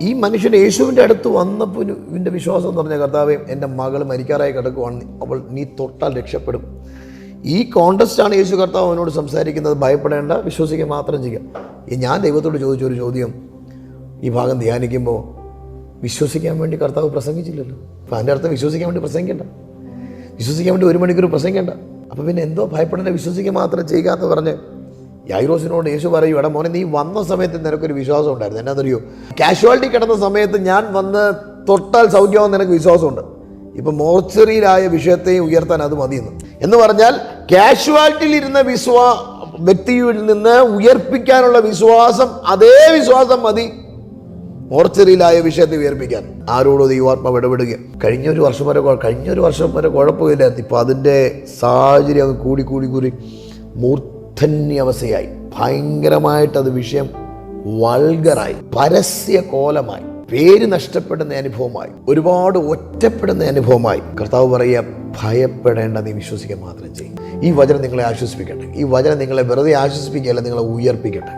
ഈ മനുഷ്യൻ യേശുവിൻ്റെ അടുത്ത് വന്നപ്പോൾ ഇവൻ്റെ വിശ്വാസം എന്ന് പറഞ്ഞ, കർത്താവേ എൻ്റെ മകൾ മരിക്കാറായി കിടക്കുവാണ്, അവൾ നീ തൊട്ടാൽ രക്ഷപ്പെടും. ഈ കോണ്ടസ്റ്റാണ് യേശു കർത്താവ് അവനോട് സംസാരിക്കുന്നത്. ഭയപ്പെടേണ്ട, വിശ്വസിക്കുക മാത്രം ചെയ്യുക. ഞാൻ ദൈവത്തോട് ചോദിച്ചൊരു ചോദ്യം ഈ ഭാഗം ധ്യാനിക്കുമ്പോൾ, വിശ്വസിക്കാൻ വേണ്ടി കർത്താവ് പ്രസംഗിച്ചില്ലല്ലോ. അപ്പോൾ അതിൻ്റെ അർത്ഥം വിശ്വസിക്കാൻ വേണ്ടി പ്രസംഗിക്കേണ്ട, വിശ്വസിക്കാൻ വേണ്ടി 1 മണിക്കൂർ പ്രസംഗിക്കേണ്ട. അപ്പോൾ പിന്നെ എന്തോ ഭയപ്പെടേണ്ട, വിശ്വസിക്കുക മാത്രം ചെയ്യുക എന്ന് പറഞ്ഞ് യായിറോസിനോട് യേശു പറയൂ, എടാ മോനെ, നീ വന്ന സമയത്ത് നിനക്കൊരു വിശ്വാസം ഉണ്ടായിരുന്നു. എന്നാന്നറിയോ, കാഷ്വാലിറ്റി കിടന്ന സമയത്ത് ഞാൻ വന്ന് തൊട്ടാൽ സൗഖ്യമാകുന്ന നിനക്ക് വിശ്വാസമുണ്ട്. ഇപ്പം മോർച്ചറിയിലായ വിഷയത്തെ ഉയർത്താൻ അത് മതിയെന്ന് എന്ന് പറഞ്ഞാൽ, കാഷ്വാലിറ്റിയിലിരുന്ന വ്യക്തിയിൽ നിന്ന് ഉയർപ്പിക്കാനുള്ള വിശ്വാസം, അതേ വിശ്വാസം മതി മോർച്ചറിയിലായ വിഷയത്തെ ഉയർപ്പിക്കാൻ. ആരോടോ ദൈവാത്മാവ് ഇടപെടുക. കഴിഞ്ഞൊരു വർഷം വരെ കുഴപ്പമില്ലായിരുന്നു. ഇപ്പോൾ അതിൻ്റെ സാഹചര്യം അത് കൂടി മൂർധന്യാവസ്ഥയായി, ഭയങ്കരമായിട്ടത് വിഷയം വൾഗറായി, പരസ്യ കോലമായി, പേര് നഷ്ടപ്പെടുന്ന അനുഭവമായി, ഒരുപാട് ഒറ്റപ്പെടുന്ന അനുഭവമായി. കർത്താവ് പറയുക, ഭയപ്പെടേണ്ട, നീ വിശ്വസിക്കുക മാത്രം ചെയ്യും. ഈ വചനം നിങ്ങളെ ആശ്വസിപ്പിക്കട്ടെ. ഈ വചനം നിങ്ങളെ വെറുതെ ആശ്വസിപ്പിക്കുകയല്ല, നിങ്ങളെ ഉയർപ്പിക്കട്ടെ.